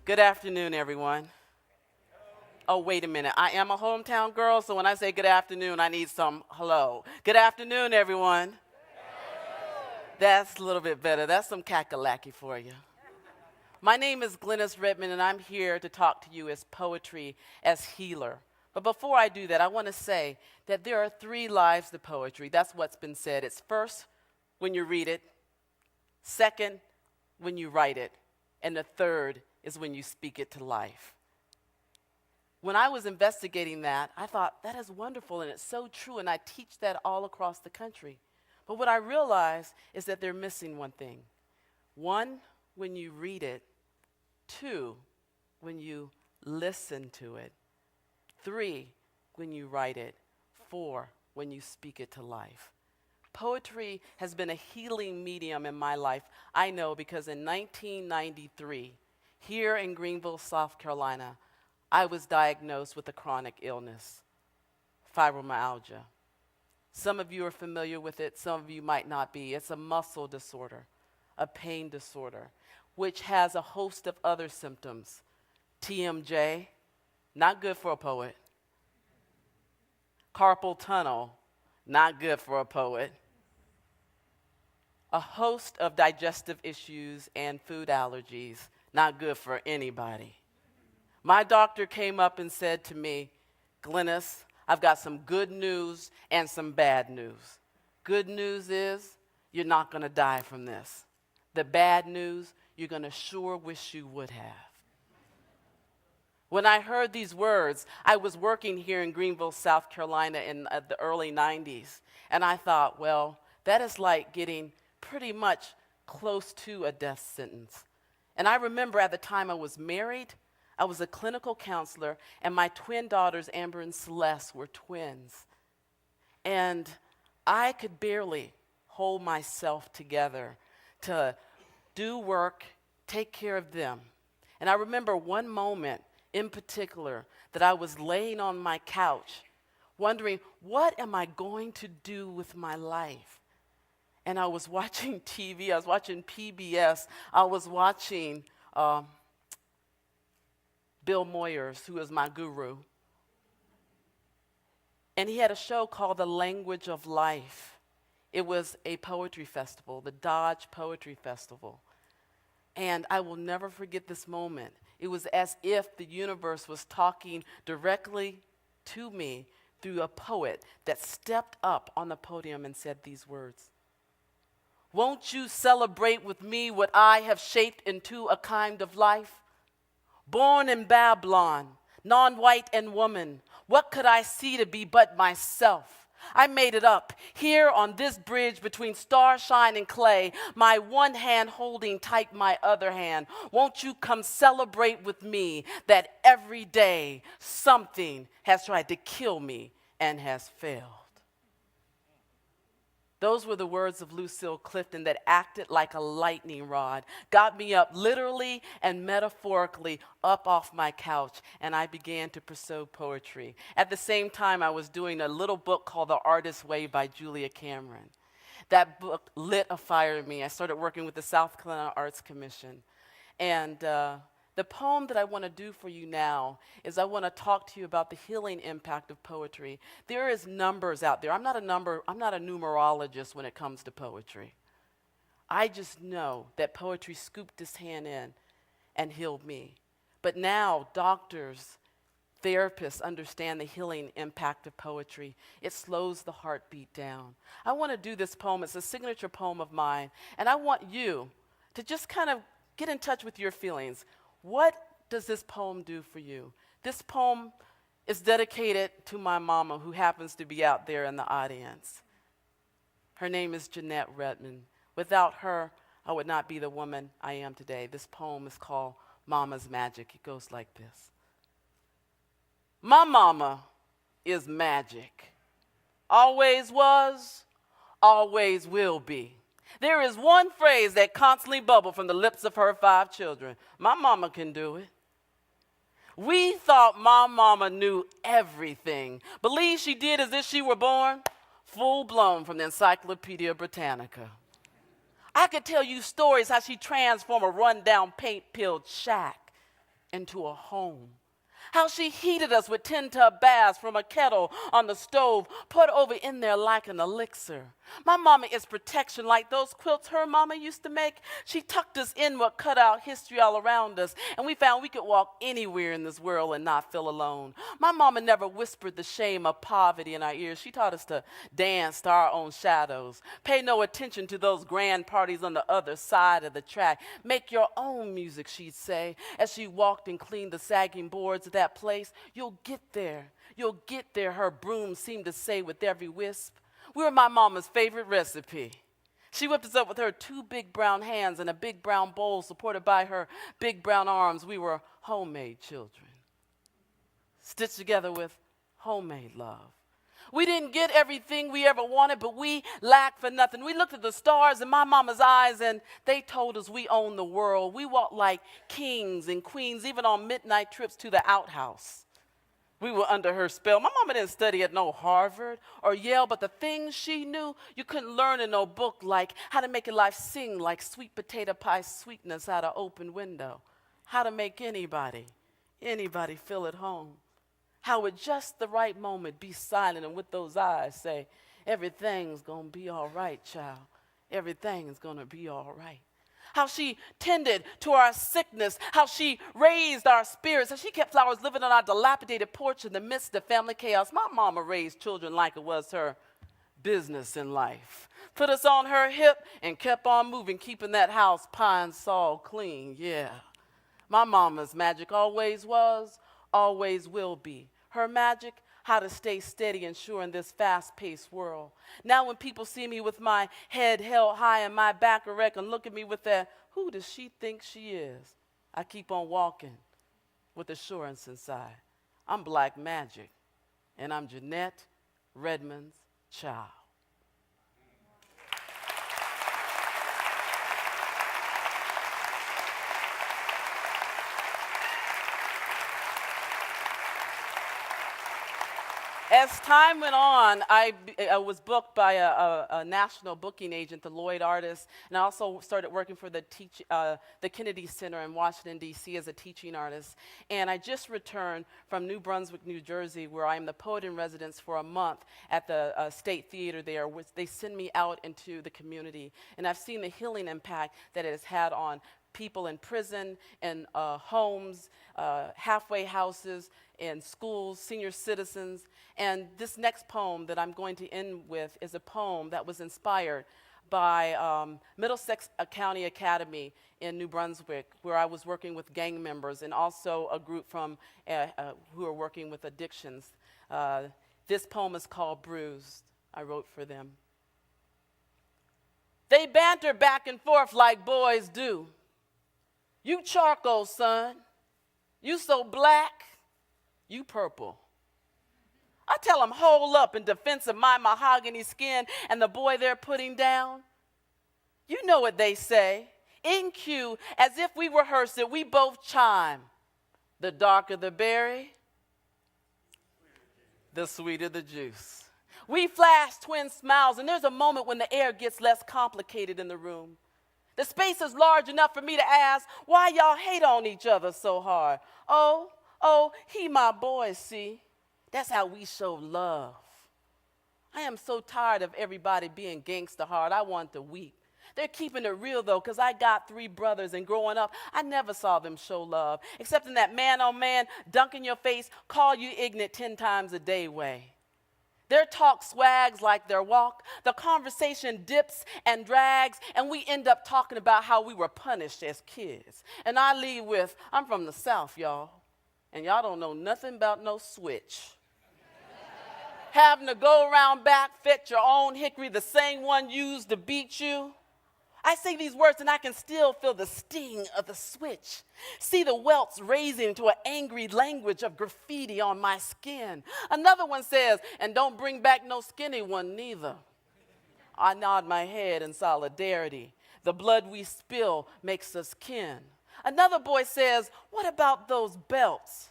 Good afternoon, everyone. Oh, wait a minute. I am a hometown girl, so when I say good afternoon, I need some hello. Good afternoon, everyone. That's a little bit better. That's some kakalaki for you. My name is Glenis Redmond, and I'm here to talk to you as poetry as healer. But before I do that, I want to say that there are three lives to poetry. That's what's been said. It's first, when you read it. Second, when you write it. And the third is when you speak it to life. When I was investigating that, I thought, that is wonderful, and it's so true, and I teach that all across the country. But what I realized is that they're missing one thing. One, when you read it. Two, when you listen to it. Three, when you write it. Four, when you speak it to life. Poetry has been a healing medium in my life. I know because in 1993, here in Greenville, South Carolina, I was diagnosed with a chronic illness, fibromyalgia. Some of you are familiar with it, some of you might not be. It's a muscle disorder, a pain disorder, which has a host of other symptoms. TMJ, not good for a poet. Carpal tunnel, not good for a poet. A host of digestive issues and food allergies, not good for anybody. My doctor came up and said to me, Glenis, I've got some good news and some bad news. Good news is you're not going to die from this. The bad news, you're going to sure wish you would have. When I heard these words, I was working here in Greenville, South Carolina in the early 90s. And I thought, well, that is like getting pretty much close to a death sentence. And I remember at the time I was married, I was a clinical counselor, and my twin daughters, Amber and Celeste, were twins. And I could barely hold myself together to do work, take care of them. And I remember one moment in particular that I was laying on my couch wondering, what am I going to do with my life? And I was watching TV, I was watching PBS, I was watching Bill Moyers, who is my guru. And he had a show called The Language of Life. It was a poetry festival, the Dodge Poetry Festival. And I will never forget this moment. It was as if the universe was talking directly to me through a poet that stepped up on the podium and said these words. Won't you celebrate with me what I have shaped into a kind of life? Born in Babylon, non-white and woman, what could I see to be but myself? I made it up here on this bridge between starshine and clay, my one hand holding tight my other hand. Won't you come celebrate with me that every day something has tried to kill me and has failed? Those were the words of Lucille Clifton that acted like a lightning rod, got me up literally and metaphorically up off my couch, and I began to pursue poetry. At the same time, I was doing a little book called The Artist's Way by Julia Cameron. That book lit a fire in me. I started working with the South Carolina Arts Commission. And the poem that I want to do for you now is I want to talk to you about the healing impact of poetry. There is numbers out there. I'm not a numerologist when it comes to poetry. I just know that poetry scooped its hand in and healed me. But now doctors, therapists understand the healing impact of poetry. It slows the heartbeat down. I want to do this poem. It's a signature poem of mine. And I want you to just kind of get in touch with your feelings. What does this poem do for you? This poem is dedicated to my mama, who happens to be out there in the audience. Her name is Glenis Redmond. Without her, I would not be the woman I am today. This poem is called Mama's Magic. It goes like this. My mama is magic. Always was, always will be. There is one phrase that constantly bubbled from the lips of her 5 children. My mama can do it. We thought my mama knew everything. Believe she did as if she were born, full blown from the Encyclopedia Britannica. I could tell you stories how she transformed a rundown paint-peeled shack into a home. How she heated us with 10-tub baths from a kettle on the stove, poured over in there like an elixir. My mama is protection like those quilts her mama used to make. She tucked us in what cut out history all around us, and we found we could walk anywhere in this world and not feel alone. My mama never whispered the shame of poverty in our ears. She taught us to dance to our own shadows. Pay no attention to those grand parties on the other side of the track. Make your own music, she'd say, as she walked and cleaned the sagging boards of that place. You'll get there. You'll get there, her broom seemed to say with every wisp. We were my mama's favorite recipe. She whipped us up with her 2 big brown hands and a big brown bowl supported by her big brown arms. We were homemade children, stitched together with homemade love. We didn't get everything we ever wanted, but we lacked for nothing. We looked at the stars in my mama's eyes, and they told us we own the world. We walked like kings and queens, even on midnight trips to the outhouse. We were under her spell. My mama didn't study at no Harvard or Yale, but the things she knew you couldn't learn in no book, like how to make your life sing like sweet potato pie sweetness out of open window, how to make anybody feel at home, how at just the right moment be silent and with those eyes say, everything's gonna be all right, child. Everything's gonna be all right. How she tended to our sickness, how she raised our spirits, how she kept flowers living on our dilapidated porch in the midst of family chaos. My mama raised children like it was her business in life. Put us on her hip and kept on moving, keeping that house pine saw clean, yeah. My mama's magic always was, always will be. Her magic, how to stay steady and sure in this fast-paced world. Now when people see me with my head held high and my back erect and look at me with that, who does she think she is? I keep on walking with assurance inside. I'm Black Magic, and I'm Jeanette Redmond's child. As time went on, I was booked by a national booking agent, the Lloyd Artist, and I also started working for the Kennedy Center in Washington, D.C. as a teaching artist. And I just returned from New Brunswick, New Jersey, where I am the poet in residence for a month at the State Theater there, which they send me out into the community. And I've seen the healing impact that it has had on people in prison, in homes, halfway houses, in schools, senior citizens. And this next poem that I'm going to end with is a poem that was inspired by Middlesex County Academy in New Brunswick, where I was working with gang members and also a group from who are working with addictions. This poem is called Bruised. I wrote for them. They banter back and forth like boys do. You charcoal, son. You so black. You purple. I tell them, hold up in defense of my mahogany skin and the boy they're putting down. You know what they say. In cue, as if we rehearsed it, we both chime. The darker the berry, the sweeter the juice. We flash twin smiles, and there's a moment when the air gets less complicated in the room. The space is large enough for me to ask, why y'all hate on each other so hard? Oh, he my boy, see? That's how we show love. I am so tired of everybody being gangster hard. I want to weep. They're keeping it real, though, because I got 3 brothers, and growing up, I never saw them show love, except in that man-on-man, dunk in your face, call you ignorant 10 times a day way. Their talk swags like their walk. The conversation dips and drags, and we end up talking about how we were punished as kids. And I leave with, I'm from the South, y'all, and y'all don't know nothing about no switch. Having to go around back, fetch your own hickory, the same one used to beat you. I say these words and I can still feel the sting of the switch. See the welts raising to an angry language of graffiti on my skin. Another one says, and don't bring back no skinny one neither. I nod my head in solidarity. The blood we spill makes us kin. Another boy says, what about those belts?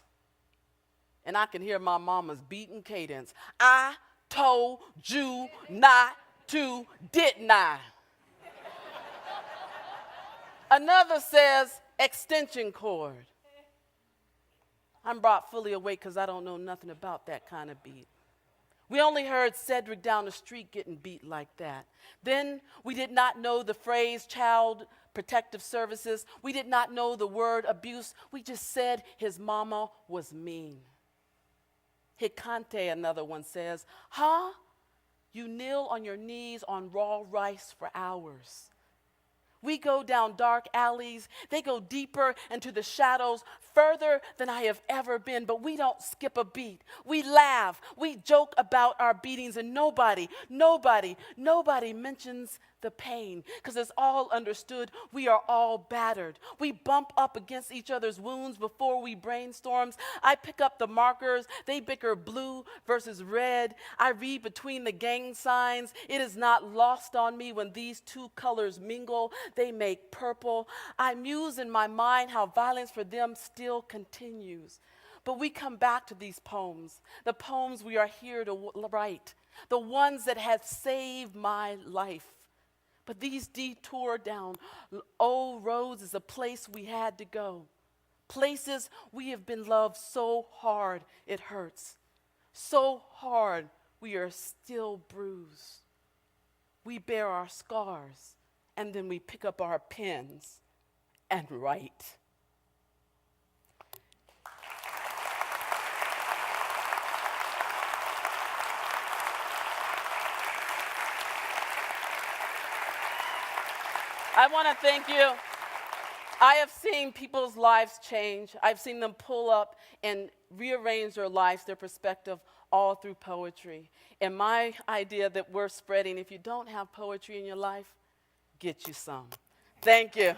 And I can hear my mama's beating cadence. I told you not to, didn't I? Another says, extension cord. I'm brought fully awake because I don't know nothing about that kind of beat. We only heard Cedric down the street getting beat like that. Then we did not know the phrase child protective services. We did not know the word abuse. We just said his mama was mean. Hikante, another one, says, huh? You kneel on your knees on raw rice for hours. We go down dark alleys. They go deeper into the shadows, further than I have ever been, but we don't skip a beat. We laugh. We joke about our beatings, and nobody mentions the pain, because it's all understood. We are all battered. We bump up against each other's wounds before we brainstorm. I pick up the markers. They bicker blue versus red. I read between the gang signs. It is not lost on me when these two colors mingle. They make purple. I muse in my mind how violence for them still continues. But we come back to these poems, the poems we are here to write, the ones that have saved my life. But these detour down old roads is a place we had to go. Places we have been loved so hard it hurts. So hard we are still bruised. We bear our scars, and then we pick up our pens and write. I want to thank you. I have seen people's lives change. I've seen them pull up and rearrange their lives, their perspective, all through poetry. And my idea that we're spreading, if you don't have poetry in your life, get you some. Thank you.